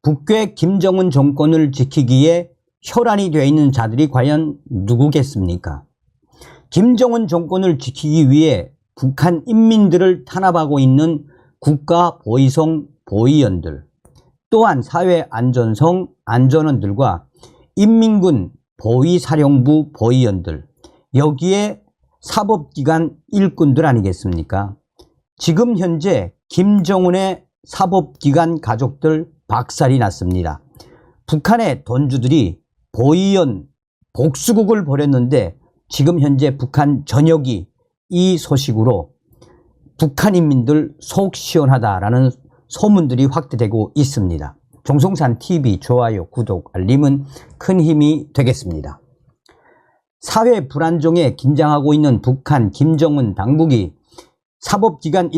북괴 김정은 정권을 지키기에 혈안이 되어 있는 자들이 과연 누구겠습니까? 김정은 정권을 지키기 위해 북한 인민들을 탄압하고 있는 국가보위성 보위원들, 또한 사회안전성 안전원들과 인민군 보위사령부 보위원들, 여기에 사법기관 일꾼들 아니겠습니까? 지금 현재 김정은의 사법기관 가족들 박살이 났습니다. 북한의 돈주들이 보위원 복수국을 벌였는데 지금 현재 북한 전역이 이 소식으로 북한 인민들 속 시원하다라는 소문들이 확대되고 있습니다. 종송산TV 좋아요, 구독, 알림은 큰 힘이 되겠습니다. 사회 불안정에 긴장하고 있는 북한 김정은 당국이 사법기관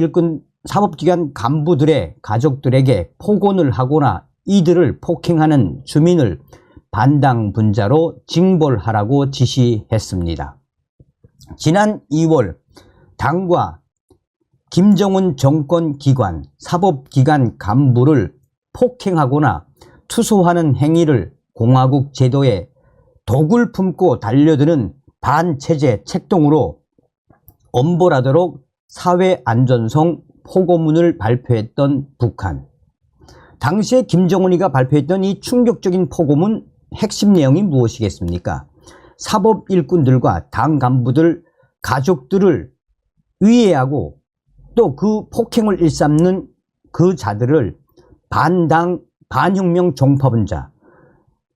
간부들의 가족들에게 폭언을 하거나 이들을 폭행하는 주민을 반당분자로 징벌하라고 지시했습니다. 지난 2월 당과 김정은 정권 기관, 사법기관 간부를 폭행하거나 투소하는 행위를 공화국 제도에 독을 품고 달려드는 반체제 책동으로 엄벌하도록 사회안전성 포고문을 발표했던 북한. 당시에 김정은이가 발표했던 이 충격적인 포고문 핵심 내용이 무엇이겠습니까? 사법 일꾼들과 당 간부들, 가족들을 위해하고 또 그 폭행을 일삼는 그 자들을 반당, 반혁명 종파분자,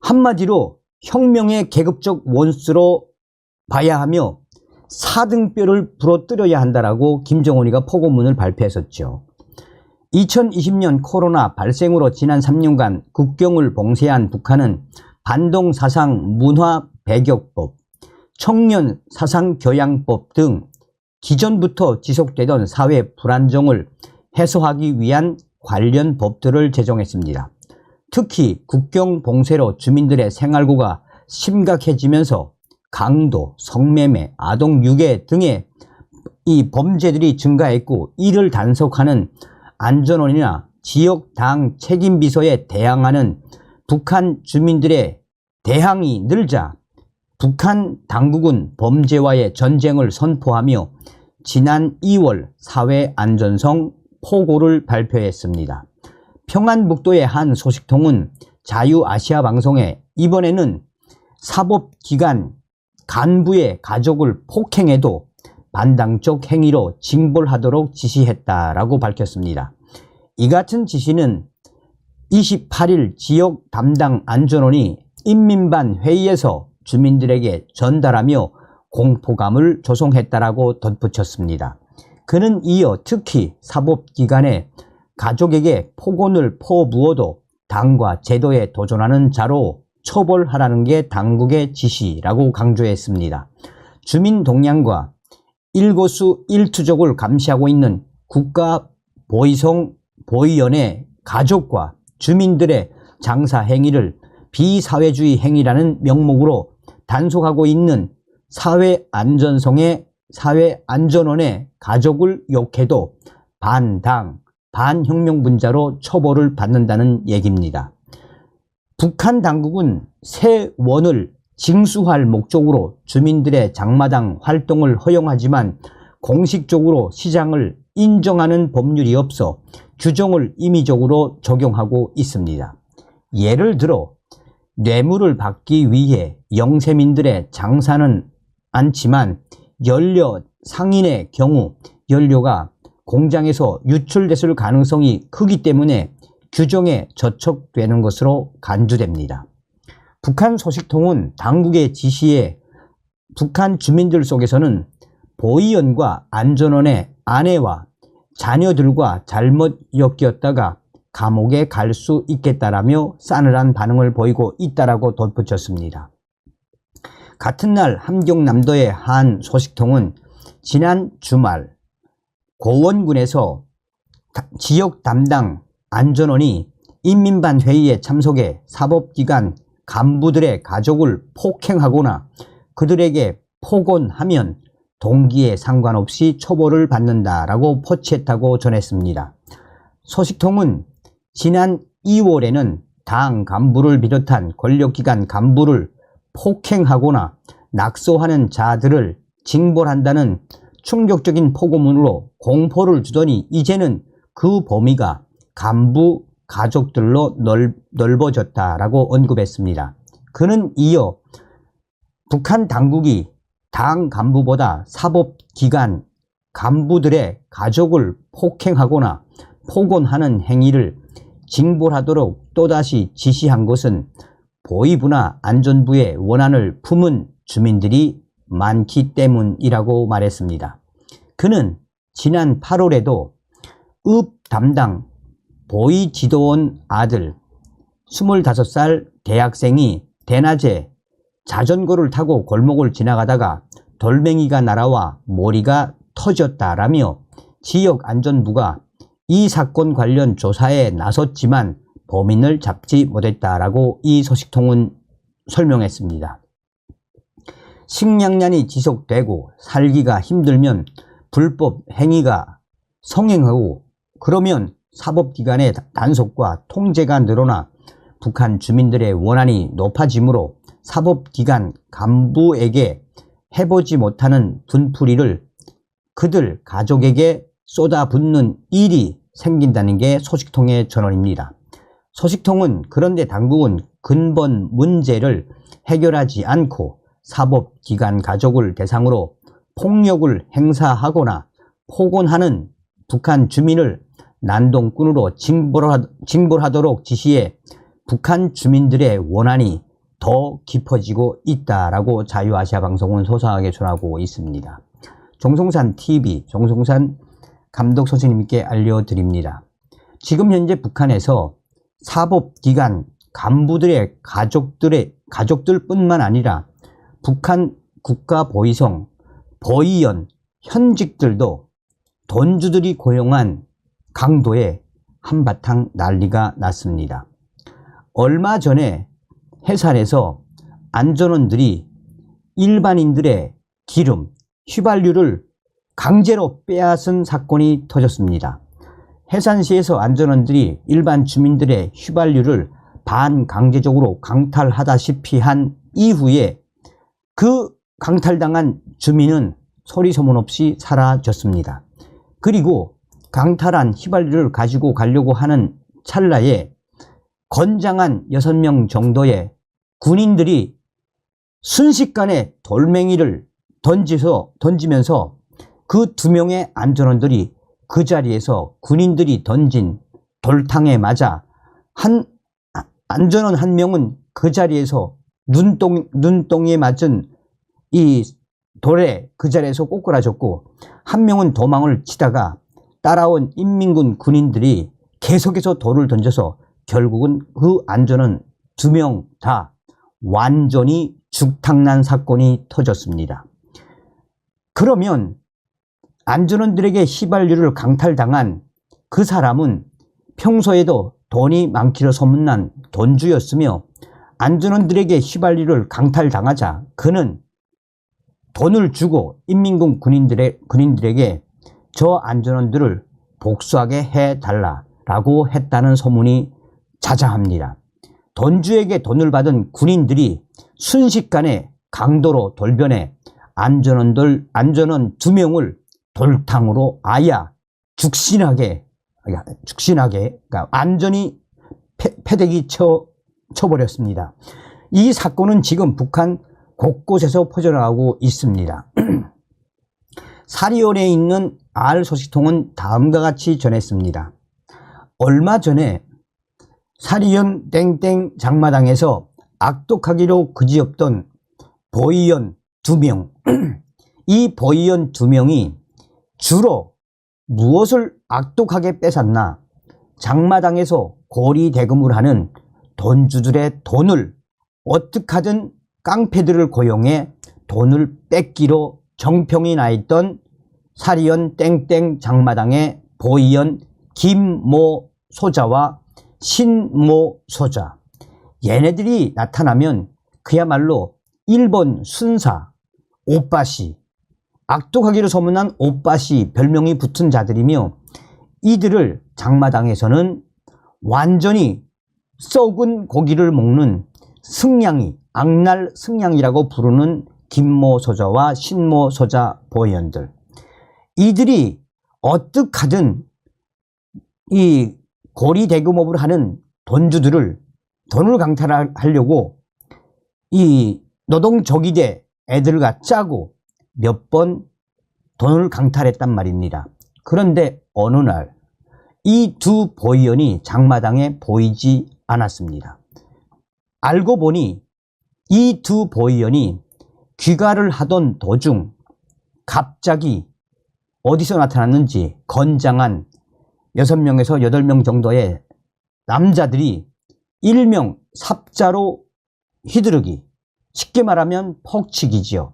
한마디로 혁명의 계급적 원수로 봐야 하며 사등뼈를 부러뜨려야 한다라고 김정은이가 포고문을 발표했었죠. 2020년 코로나 발생으로 지난 3년간 국경을 봉쇄한 북한은 반동 사상 문화 배격법, 청년 사상 교양법 등 기존부터 지속되던 사회 불안정을 해소하기 위한 관련 법들을 제정했습니다. 특히 국경 봉쇄로 주민들의 생활고가 심각해지면서 강도, 성매매, 아동 유괴 등의 이 범죄들이 증가했고, 이를 단속하는 안전원이나 지역 당 책임비서에 대항하는 북한 주민들의 대항이 늘자 북한 당국은 범죄와의 전쟁을 선포하며 지난 2월 사회안전성 포고를 발표했습니다. 평안북도의 한 소식통은 자유아시아 방송에 이번에는 사법기관 간부의 가족을 폭행해도 반당적 행위로 징벌하도록 지시했다라고 밝혔습니다. 이 같은 지시는 28일 지역 담당 안전원이 인민반 회의에서 주민들에게 전달하며 공포감을 조성했다라고 덧붙였습니다. 그는 이어 특히 사법기관의 가족에게 폭언을 퍼부어도 당과 제도에 도전하는 자로 처벌하라는 게 당국의 지시라고 강조했습니다. 주민 동향과 일거수 일투족을 감시하고 있는 국가보위성 보위원회 가족과 주민들의 장사 행위를 비사회주의 행위라는 명목으로 단속하고 있는 사회안전원의 가족을 욕해도 반당, 반혁명분자로 처벌을 받는다는 얘기입니다. 북한 당국은 새 원을 징수할 목적으로 주민들의 장마당 활동을 허용하지만 공식적으로 시장을 인정하는 법률이 없어 규정을 임의적으로 적용하고 있습니다. 예를 들어 뇌물을 받기 위해 영세민들의 장사는 않지만 연료 상인의 경우 연료가 공장에서 유출됐을 가능성이 크기 때문에 규정에 저촉되는 것으로 간주됩니다. 북한 소식통은 당국의 지시에 북한 주민들 속에서는 보위원과 안전원의 아내와 자녀들과 잘못 엮였다가 감옥에 갈 수 있겠다라며 싸늘한 반응을 보이고 있다라고 덧붙였습니다. 같은 날 함경남도의 한 소식통은 지난 주말 고원군에서 지역 담당 안전원이 인민반 회의에 참석해 사법기관 간부들의 가족을 폭행하거나 그들에게 폭언하면 동기에 상관없이 처벌을 받는다라고 포치했다고 전했습니다. 소식통은 지난 2월에는 당 간부를 비롯한 권력기관 간부를 폭행하거나 낙소하는 자들을 징벌한다는 충격적인 포고문으로 공포를 주더니 이제는 그 범위가 간부 가족들로 넓어졌다라고 언급했습니다. 그는 이어 북한 당국이 당 간부보다 사법기관 간부들의 가족을 폭행하거나 폭언하는 행위를 징벌하도록 또다시 지시한 것은 보위부나 안전부의 원한을 품은 주민들이 많기 때문이라고 말했습니다. 그는 지난 8월에도 읍 담당 보위지도원 아들 25살 대학생이 대낮에 자전거를 타고 골목을 지나가다가 돌멩이가 날아와 머리가 터졌다라며 지역 안전부가 이 사건 관련 조사에 나섰지만 범인을 잡지 못했다라고 이 소식통은 설명했습니다. 식량난이 지속되고 살기가 힘들면 불법 행위가 성행하고 그러면 사법기관의 단속과 통제가 늘어나 북한 주민들의 원한이 높아지므로 사법기관 간부에게 해보지 못하는 분풀이를 그들 가족에게 쏟아붓는 일이 생긴다는 게 소식통의 전언입니다. 소식통은 그런데 당국은 근본 문제를 해결하지 않고 사법기관 가족을 대상으로 폭력을 행사하거나 폭언하는 북한 주민을 난동꾼으로 징벌하도록 지시해 북한 주민들의 원한이 더 깊어지고 있다라고 자유아시아방송은 소상하게 전하고 있습니다. 정성산 TV, 정성산 감독 선생님께 알려드립니다. 지금 현재 북한에서 사법기관 간부들의 가족들뿐만 아니라 북한 국가보위성, 보위원, 현직들도 돈주들이 고용한 강도에 한바탕 난리가 났습니다. 얼마 전에 해산에서 안전원들이 일반인들의 기름, 휘발유를 강제로 빼앗은 사건이 터졌습니다. 해산시에서 안전원들이 일반 주민들의 휘발유를 반강제적으로 강탈하다시피 한 이후에 그 강탈당한 주민은 소리 소문 없이 사라졌습니다. 그리고 강탈한 휘발유를 가지고 가려고 하는 찰나에 건장한 6명 정도의 군인들이 순식간에 돌멩이를 던지면서 그 2명의 안전원들이 그 자리에서 군인들이 던진 돌탕에 맞아 안전원 1명은 그 자리에서 눈동이에 맞은 이 돌에 그 자리에서 꼬꾸라졌고 1명은 도망을 치다가 따라온 인민군 군인들이 계속해서 돌을 던져서 결국은 그 안전원 2명 다 완전히 죽탕난 사건이 터졌습니다. 그러면 안전원들에게 휘발유를 강탈당한 그 사람은 평소에도 돈이 많기로 소문난 돈주였으며 안전원들에게 휘발유를 강탈당하자 그는 돈을 주고 인민군 군인들에게 저 안전원들을 복수하게 해달라라고 했다는 소문이 자자합니다. 돈주에게 돈을 받은 군인들이 순식간에 강도로 돌변해 안전원 2명을 돌탕으로 아야 죽신하게 그러니까 완전히 패대기 쳐버렸습니다. 이 사건은 지금 북한 곳곳에서 퍼져나가고 있습니다. 사리온에 있는 알 소식통은 다음과 같이 전했습니다. 얼마 전에 사리온 땡땡 장마당에서 악독하기로 그지없던 보위원 2명 이 보위원 2명이 주로 무엇을 악독하게 뺏었나? 장마당에서 고리대금을 하는 돈주들의 돈을 어떻게 하든 깡패들을 고용해 돈을 뺏기로 정평이 나 있던 사리온 땡땡 장마당의 보위원 김모 소자와 신모 소자, 얘네들이 나타나면 그야말로 일본 순사 오빠시, 악독하기로 소문난 오빠시 별명이 붙은 자들이며 이들을 장마당에서는 완전히 썩은 고기를 먹는 승냥이, 악날 승냥이라고 부르는 김모 소자와 신모 소자 보위원들, 이들이 어떻게든 이 고리 대금업을 하는 돈주들을 돈을 강탈하려고 이 노동조기대 애들과 짜고 몇 번 돈을 강탈했단 말입니다. 그런데 어느 날 이 두 보위원이 장마당에 보이지 않았습니다. 알고 보니 이 두 보위원이 귀가를 하던 도중 갑자기 어디서 나타났는지 건장한 6명에서 8명 정도의 남자들이 일명 삽자로 휘두르기, 쉽게 말하면 퍽치기지요.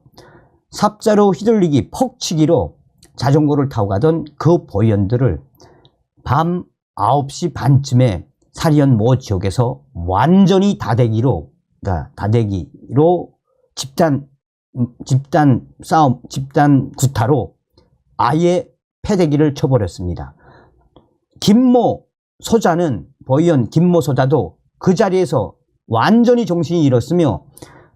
삽자로 휘둘리기, 퍽치기로 자전거를 타고 가던 그 보위원들을 밤 9시 반쯤에 사리연 모 지역에서 완전히 다대기로 집단 싸움, 집단 구타로 아예 패대기를 쳐버렸습니다. 김모 소자는, 보위원 김모 소자도 그 자리에서 완전히 정신이 잃었으며,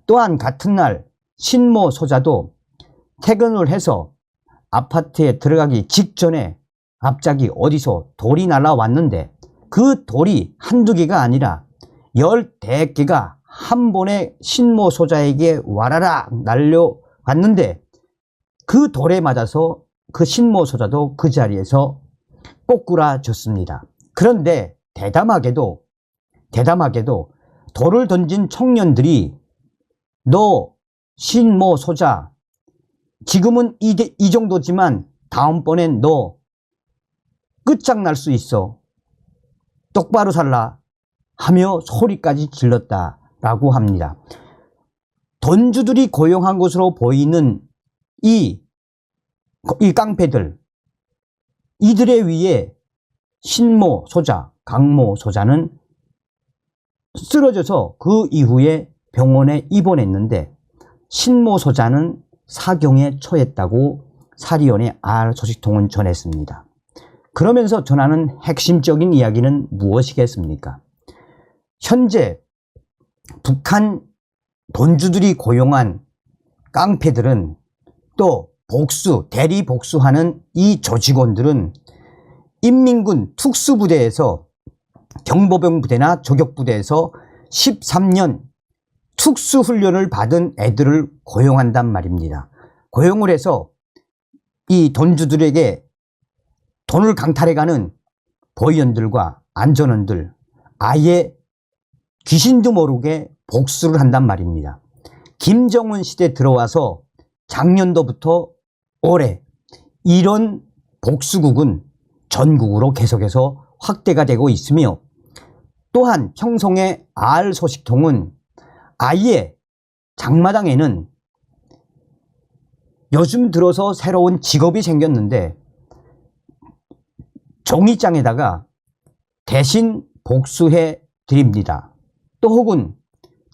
또한 같은 날 신모 소자도 퇴근을 해서 아파트에 들어가기 직전에 갑자기 어디서 돌이 날아왔는데 그 돌이 한두 개가 아니라 10개가 한 번에 신모 소자에게 와라락 날려왔는데, 그 돌에 맞아서 그 신모 소자도 그 자리에서 꼬꾸라졌습니다. 그런데 대담하게도 돌을 던진 청년들이 너 신모 소자 지금은 이 정도지만 다음번엔 너 끝장날 수 있어, 똑바로 살라 하며 소리까지 질렀다라고 합니다. 돈주들이 고용한 것으로 보이는 이 깡패들, 이들에 의해 신모 소자, 강모 소자는 쓰러져서 그 이후에 병원에 입원했는데, 신모 소자는 사경에 처했다고 사리연의 알 소식통은 전했습니다. 그러면서 전하는 핵심적인 이야기는 무엇이겠습니까? 현재 북한 돈주들이 고용한 깡패들은, 또 대리 복수하는 이 조직원들은 인민군 특수부대에서, 경보병 부대나 조격부대에서 13년 특수훈련을 받은 애들을 고용한단 말입니다. 고용을 해서 이 돈주들에게 돈을 강탈해가는 보위원들과 안전원들, 아예 귀신도 모르게 복수를 한단 말입니다. 김정은 시대 들어와서 작년도부터 올해 이런 복수국은 전국으로 계속해서 확대가 되고 있으며, 또한 평송의 알 소식통은 아예 장마당에는 요즘 들어서 새로운 직업이 생겼는데, 종이장에다가 대신 복수해 드립니다, 또 혹은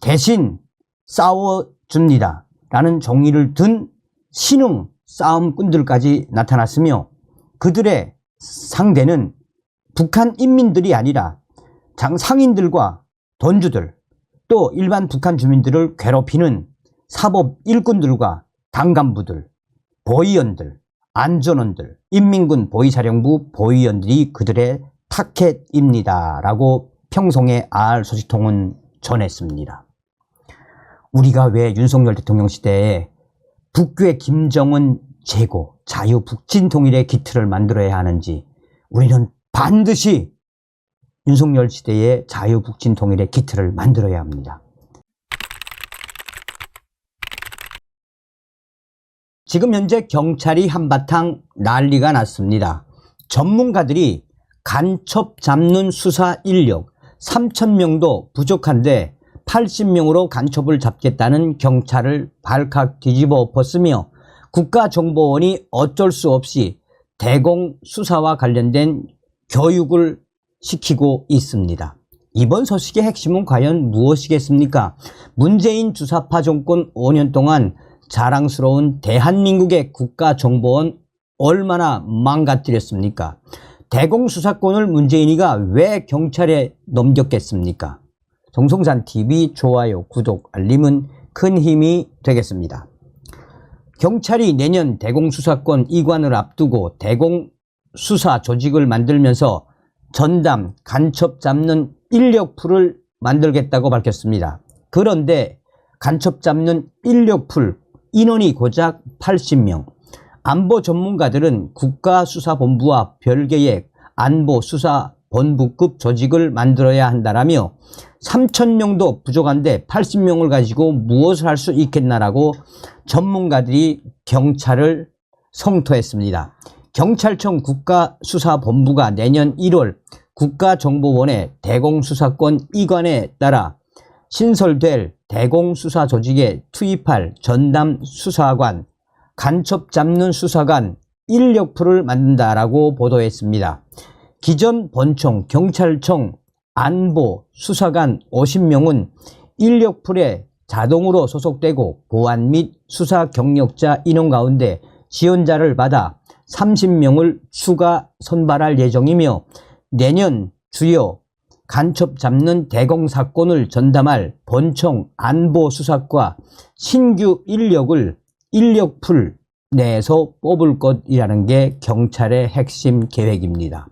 대신 싸워줍니다 라는 종이를 든 신흥 싸움꾼들까지 나타났으며, 그들의 상대는 북한 인민들이 아니라 상인들과 돈주들, 또 일반 북한 주민들을 괴롭히는 사법 일꾼들과 당간부들, 보위원들, 안전원들, 인민군 보위사령부 보위원들이 그들의 타켓입니다 라고 평송의 알 소식통은 전했습니다. 우리가 왜 윤석열 대통령 시대에 북괴 김정은 제고, 자유 북진 통일의 기틀을 만들어야 하는지, 우리는 반드시 윤석열 시대의 자유 북진 통일의 기틀을 만들어야 합니다. 지금 현재 경찰이 한바탕 난리가 났습니다. 전문가들이 간첩 잡는 수사 인력 3,000명도 부족한데 80명으로 간첩을 잡겠다는 경찰을 발칵 뒤집어 엎었으며, 국가정보원이 어쩔 수 없이 대공 수사와 관련된 교육을 시키고 있습니다. 이번 소식의 핵심은 과연 무엇이겠습니까? 문재인 주사파 정권 5년 동안 자랑스러운 대한민국의 국가정보원 얼마나 망가뜨렸습니까? 대공수사권을 문재인이가 왜 경찰에 넘겼겠습니까? 정성산TV 좋아요, 구독, 알림은 큰 힘이 되겠습니다. 경찰이 내년 대공수사권 이관을 앞두고 대공수사 조직을 만들면서 전담, 간첩 잡는 인력풀을 만들겠다고 밝혔습니다. 그런데 간첩 잡는 인력풀 인원이 고작 80명. 안보 전문가들은 국가수사본부와 별개의 안보수사본부급 조직을 만들어야 한다라며 3,000명도 부족한데 80명을 가지고 무엇을 할 수 있겠나라고 전문가들이 경찰을 성토했습니다. 경찰청 국가수사본부가 내년 1월 국가정보원의 대공수사권 이관에 따라 신설될 대공수사 조직에 투입할 전담 수사관, 간첩 잡는 수사관 인력풀을 만든다라고 보도했습니다. 기존 본청, 경찰청, 안보, 수사관 50명은 인력풀에 자동으로 소속되고 보안 및 수사 경력자 인원 가운데 지원자를 받아 30명을 추가 선발할 예정이며 내년 주요 간첩 잡는 대공사건을 전담할 본청 안보수사과 신규 인력풀 내에서 뽑을 것이라는 게 경찰의 핵심 계획입니다.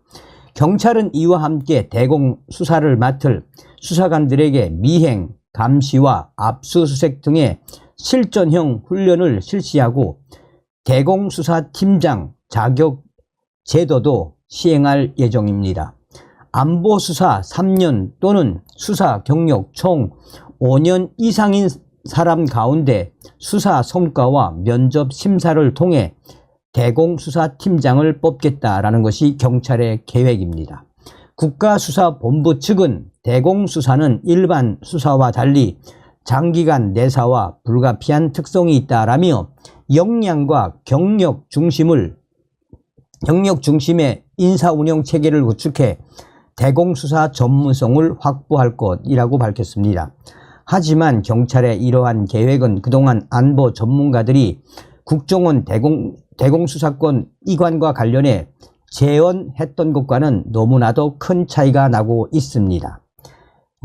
경찰은 이와 함께 대공수사를 맡을 수사관들에게 미행, 감시와 압수수색 등의 실전형 훈련을 실시하고 대공수사팀장 자격 제도도 시행할 예정입니다. 안보수사 3년 또는 수사 경력 총 5년 이상인 사람 가운데 수사 성과와 면접 심사를 통해 대공수사팀장을 뽑겠다라는 것이 경찰의 계획입니다. 국가수사본부 측은 대공수사는 일반 수사와 달리 장기간 내사와 불가피한 특성이 있다라며 역량과 경력 중심의 인사운영 체계를 구축해 대공수사 전문성을 확보할 것이라고 밝혔습니다. 하지만 경찰의 이러한 계획은 그동안 안보 전문가들이 국정원 대공수사권 이관과 관련해 재언했던 것과는 너무나도 큰 차이가 나고 있습니다.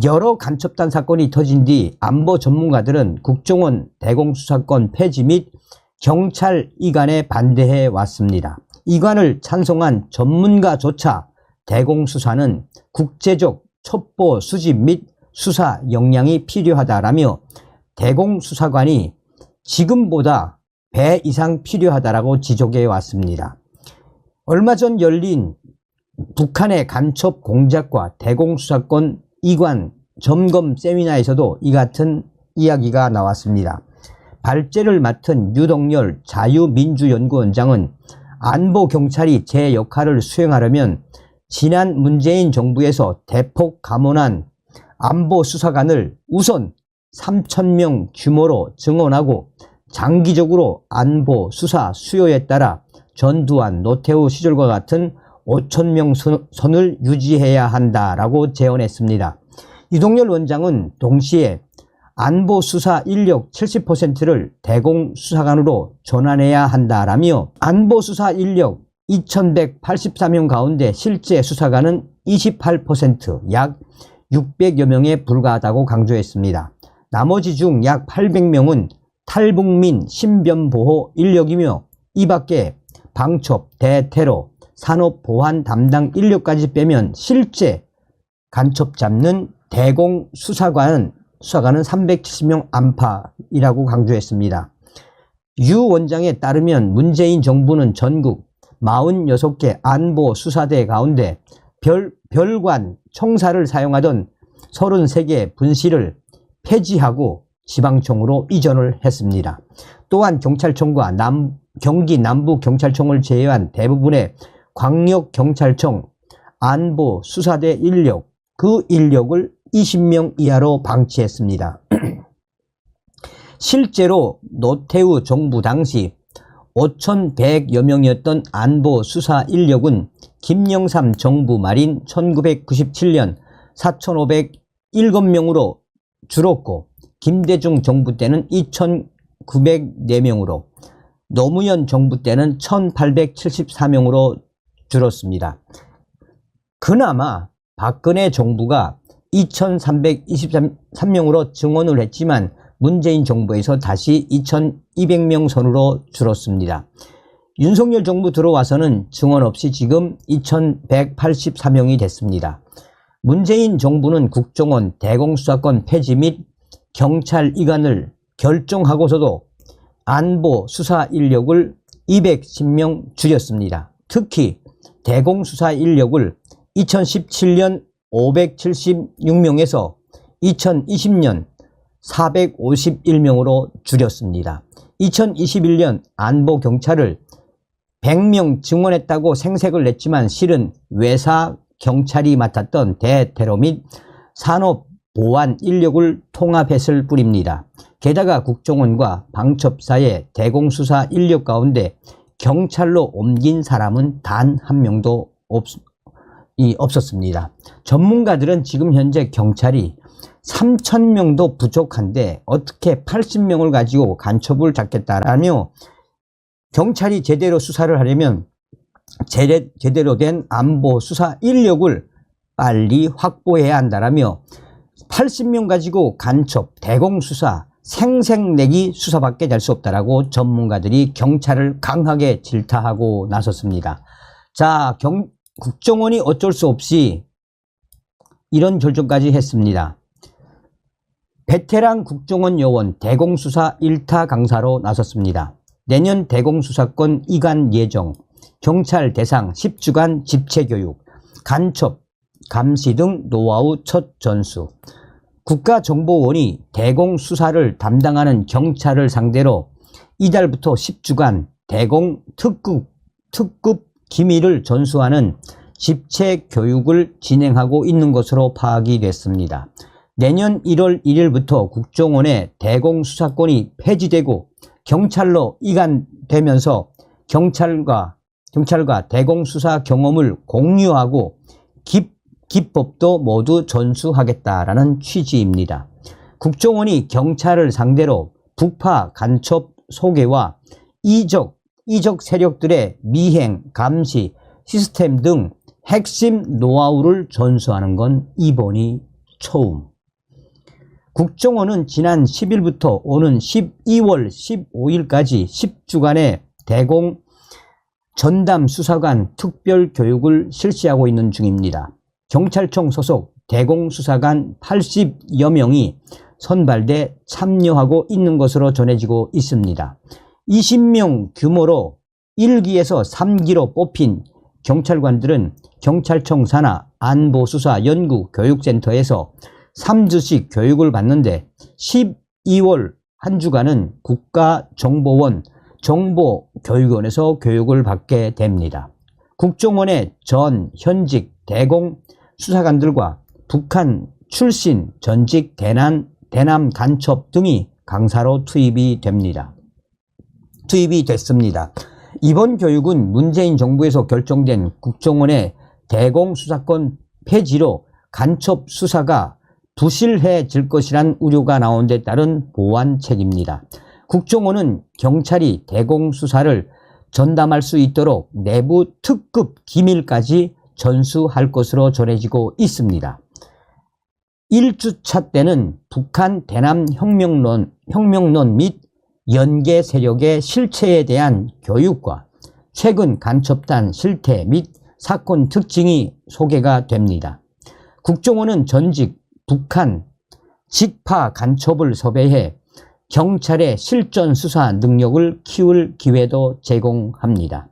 여러 간첩단 사건이 터진 뒤 안보 전문가들은 국정원 대공수사권 폐지 및 경찰 이관에 반대해 왔습니다. 이관을 찬성한 전문가조차 대공수사는 국제적 첩보 수집 및 수사 역량이 필요하다라며 대공수사관이 지금보다 배 이상 필요하다라고 지적해 왔습니다. 얼마 전 열린 북한의 간첩 공작과 대공수사권 이관 점검 세미나에서도 이 같은 이야기가 나왔습니다. 발제를 맡은 유동열 자유민주연구원장은 안보경찰이 제 역할을 수행하려면 지난 문재인 정부에서 대폭 감원한 안보수사관을 우선 3,000명 규모로 증원하고 장기적으로 안보수사 수요에 따라 전두환, 노태우 시절과 같은 5,000명 선을 유지해야 한다라고 제언했습니다. 유동열 원장은 동시에 안보수사 인력 70%를 대공수사관으로 전환해야 한다라며 안보수사 인력 2,184명 가운데 실제 수사관은 28%, 약 600여 명에 불과하다고 강조했습니다. 나머지 중 약 800명은 탈북민 신변보호 인력이며 이 밖에 방첩, 대테러, 산업보안 담당 인력까지 빼면 실제 간첩 잡는 대공수사관은 370명 안팎이라고 강조했습니다. 유 원장에 따르면 문재인 정부는 전국 46개 안보수사대 가운데 별관 청사를 사용하던 33개 분실을 폐지하고 지방청으로 이전을 했습니다. 또한 경찰청과 경기 남부경찰청을 제외한 대부분의 광역경찰청 안보수사대 인력, 그 인력을 20명 이하로 방치했습니다. 실제로 노태우 정부 당시 5,100여 명이었던 안보수사 인력은 김영삼 정부 말인 1997년 4,507명으로 줄었고 김대중 정부 때는 2,904명으로 노무현 정부 때는 1,874명으로 줄었습니다. 그나마 박근혜 정부가 2323명으로 증원을 했지만 문재인 정부에서 다시 2200명 선으로 줄었습니다. 윤석열 정부 들어와서는 증원 없이 지금 2184명이 됐습니다. 문재인 정부는 국정원 대공수사권 폐지 및 경찰 이관을 결정하고서도 안보 수사 인력을 210명 줄였습니다. 특히 대공수사 인력을 2017년 576명에서 2020년 451명으로 줄였습니다. 2021년 안보경찰을 100명 증원했다고 생색을 냈지만 실은 외사 경찰이 맡았던 대테러 및 산업보안 인력을 통합했을 뿐입니다. 게다가 국정원과 방첩사의 대공수사 인력 가운데 경찰로 옮긴 사람은 단 한 명도 없었습니다. 전문가들은 지금 현재 경찰이 3,000명도 부족한데 어떻게 80명을 가지고 간첩을 잡겠다라며 경찰이 제대로 수사를 하려면 제대로 된 안보 수사 인력을 빨리 확보해야 한다라며 80명 가지고 간첩, 대공수사, 생색내기 수사밖에 될 수 없다라고 전문가들이 경찰을 강하게 질타하고 나섰습니다. 자, 국정원이 어쩔 수 없이 이런 결정까지 했습니다. 베테랑 국정원 요원 대공수사 1타 강사로 나섰습니다. 내년 대공수사권 이관 예정, 경찰 대상 10주간 집체교육, 간첩, 감시 등 노하우 첫 전수. 국가정보원이 대공수사를 담당하는 경찰을 상대로 이달부터 10주간 대공 특급 기밀을 전수하는 집체교육을 진행하고 있는 것으로 파악이 됐습니다. 내년 1월 1일부터 국정원의 대공수사권이 폐지되고 경찰로 이관되면서 경찰과 대공수사 경험을 공유하고 기법도 모두 전수하겠다라는 취지입니다. 국정원이 경찰을 상대로 북파 간첩 소개와 이적 세력들의 미행, 감시, 시스템 등 핵심 노하우를 전수하는 건 이번이 처음. 국정원은 지난 10일부터 오는 12월 15일까지 10주간의 대공 전담 수사관 특별 교육을 실시하고 있는 중입니다. 경찰청 소속 대공수사관 80여 명이 선발돼 참여하고 있는 것으로 전해지고 있습니다. 20명 규모로 1기에서 3기로 뽑힌 경찰관들은 경찰청 산하 안보수사연구교육센터에서 3주씩 교육을 받는데 12월 한 주간은 국가정보원 정보교육원에서 교육을 받게 됩니다. 국정원의 현직 대공 수사관들과 북한 출신 전직 대남 간첩 등이 강사로 투입이 됐습니다. 이번 교육은 문재인 정부에서 결정된 국정원의 대공수사권 폐지로 간첩 수사가 부실해질 것이란 우려가 나온 데 따른 보완책입니다. 국정원은 경찰이 대공수사를 전담할 수 있도록 내부 특급 기밀까지 전수할 것으로 전해지고 있습니다. 1주차 때는 북한 대남 혁명론 및 연계 세력의 실체에 대한 교육과 최근 간첩단 실태 및 사건 특징이 소개가 됩니다. 국정원은 전직 북한 직파 간첩을 섭외해 경찰의 실전 수사 능력을 키울 기회도 제공합니다.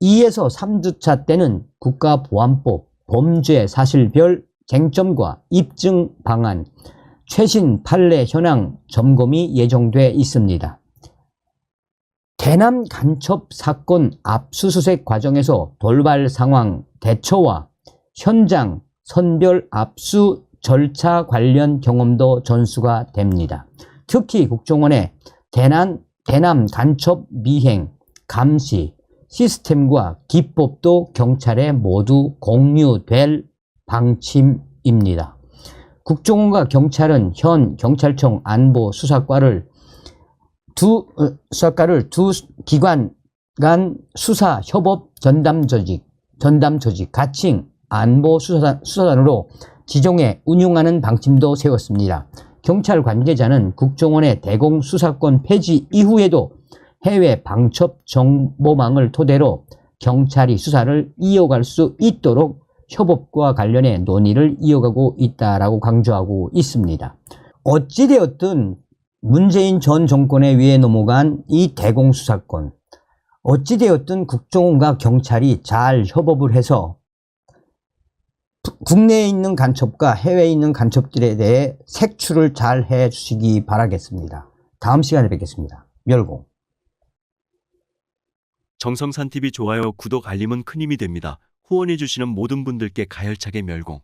2에서 3주차 때는 국가보안법, 범죄 사실별 쟁점과 입증 방안, 최신 판례 현황 점검이 예정돼 있습니다. 대남 간첩 사건 압수수색 과정에서 돌발 상황 대처와 현장 선별 압수 절차 관련 경험도 전수가 됩니다. 특히 국정원의 대남 간첩 미행, 감시, 시스템과 기법도 경찰에 모두 공유될 방침입니다. 국정원과 경찰은 현 경찰청 안보수사과를 두 기관 간 수사 협업 전담 조직, 가칭 안보수사단으로 지종에 운용하는 방침도 세웠습니다. 경찰 관계자는 국정원의 대공수사권 폐지 이후에도 해외 방첩 정보망을 토대로 경찰이 수사를 이어갈 수 있도록 협업과 관련해 논의를 이어가고 있다라고 강조하고 있습니다. 어찌되었든 문재인 전 정권에 의해 넘어간 이 대공수사권, 어찌되었든 국정원과 경찰이 잘 협업을 해서 국내에 있는 간첩과 해외에 있는 간첩들에 대해 색출을 잘 해주시기 바라겠습니다. 다음 시간에 뵙겠습니다. 멸공. 정성산TV 좋아요, 구독, 알림은 큰 힘이 됩니다. 후원해주시는 모든 분들께 가열차게 멸공.